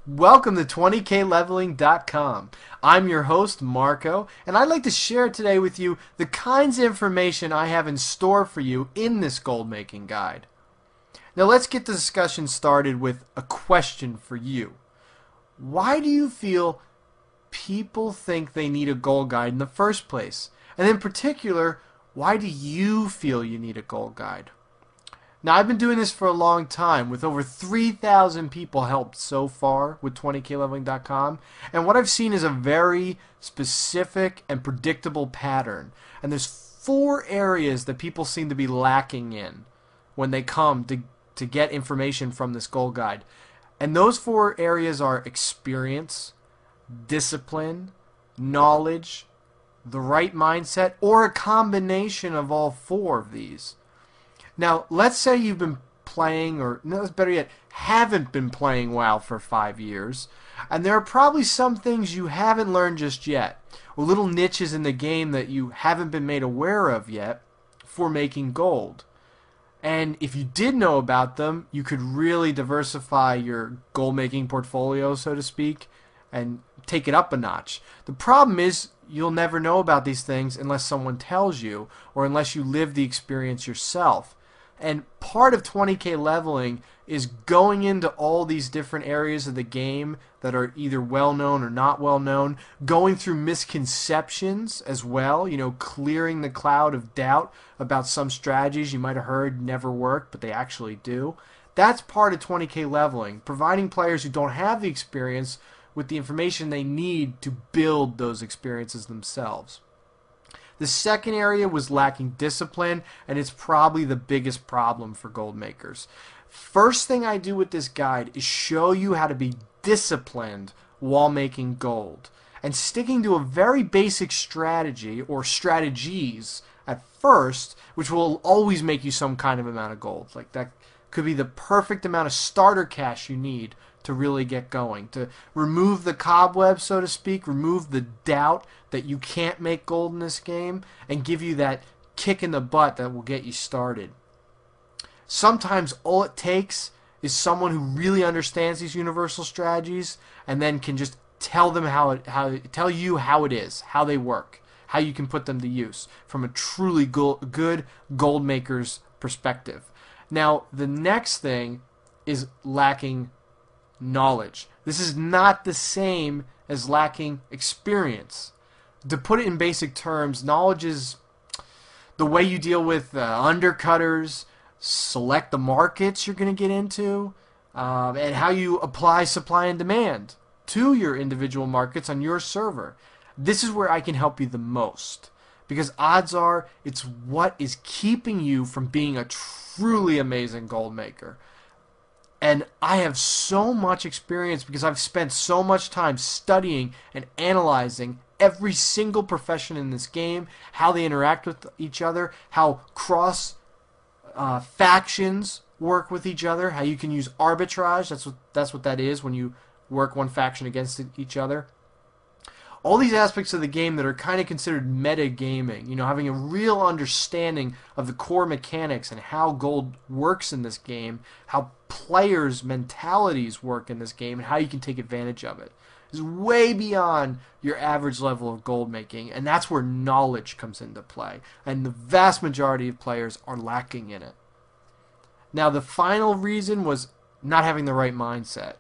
Welcome to 20kleveling.com. I'm your host, Marco, and I'd like to share today with you the kinds of information I have in store for you in this gold making guide. Now let's get the discussion started with a question for you. Why do you feel people think they need a gold guide in the first place? And in particular, why do you feel you need a gold guide? Now, I've been doing this for a long time with over 3,000 people helped so far with 20kleveling.com, and what I've seen is a very specific and predictable pattern. And there's 4 areas that people seem to be lacking in when they come to get information from this gold guide. And those 4 areas are experience, discipline, knowledge, the right mindset, or a combination of all 4 of these. Now, let's say you've been playing, or no, better yet, haven't been playing WoW for 5 years, and there are probably some things you haven't learned just yet, or little niches in the game that you haven't been made aware of yet for making gold. And if you did know about them, you could really diversify your gold making portfolio, so to speak, and take it up a notch. The problem is you'll never know about these things unless someone tells you, or unless you live the experience yourself. And part of 20k leveling is going into all these different areas of the game that are either well known or not well known, going through misconceptions as well, clearing the cloud of doubt about some strategies you might have heard never work, but they actually do. That's part of 20k leveling, providing players who don't have the experience with the information they need to build those experiences themselves. The second area was lacking discipline, and it's probably the biggest problem for gold makers. First thing I do with this guide is show you how to be disciplined while making gold, and sticking to a very basic strategy or strategies at first, which will always make you some kind of amount of gold. Like that could be the perfect amount of starter cash you need to really get going, to remove the cobwebs, so to speak, remove the doubt that you can't make gold in this game, and give you that kick in the butt that will get you started. Sometimes all it takes is someone who really understands these universal strategies, and then can just tell them tell you how it is, how they work, how you can put them to use from a truly good gold maker's perspective. Now, the next thing is lacking knowledge. This is not the same as lacking experience. To put it in basic terms, knowledge is the way you deal with undercutters, select the markets you're going to get into, and how you apply supply and demand to your individual markets on your server. This is where I can help you the most, because odds are it's what is keeping you from being a truly amazing gold maker. And I have so much experience because I've spent so much time studying and analyzing every single profession in this game, how they interact with each other, how cross factions work with each other, how you can use arbitrage. That's what that is when you work one faction against each other. All these aspects of the game that are kind of considered meta gaming, having a real understanding of the core mechanics and how gold works in this game, how players' mentalities work in this game, and how you can take advantage of it, is way beyond your average level of gold making, and that's where knowledge comes into play, and the vast majority of players are lacking in it. Now, the final reason was not having the right mindset.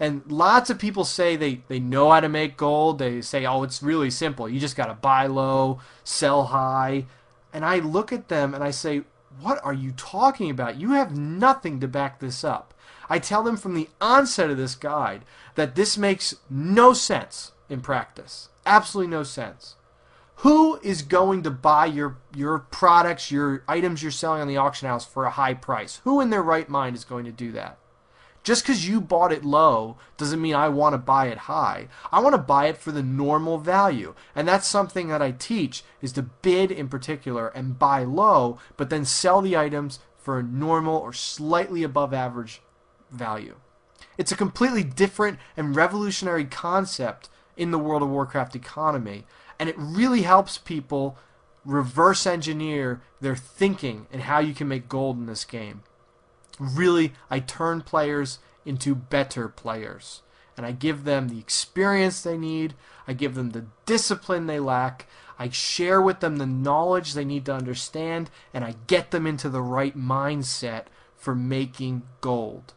And lots of people say they know how to make gold. They say, oh, it's really simple. You just got to buy low, sell high. And I look at them and I say, what are you talking about? You have nothing to back this up. I tell them from the onset of this guide that this makes no sense in practice. Absolutely no sense. Who is going to buy your products, your items you're selling on the auction house for a high price? Who in their right mind is going to do that? Just because you bought it low doesn't mean I want to buy it high. I want to buy it for the normal value. And that's something that I teach, is to bid in particular and buy low, but then sell the items for a normal or slightly above average value. It's a completely different and revolutionary concept in the World of Warcraft economy, and it really helps people reverse engineer their thinking and how you can make gold in this game. Really, I turn players into better players. and I give them the experience they need. I give them the discipline they lack. I share with them the knowledge they need to understand, and I get them into the right mindset for making gold.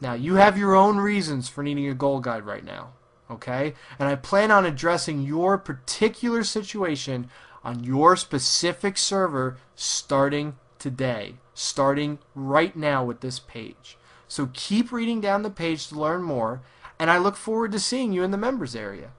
Now, you have your own reasons for needing a gold guide right now, okay? And I plan on addressing your particular situation on your specific server starting today, starting right now with this page. So keep reading down the page to learn more, and I look forward to seeing you in the members area.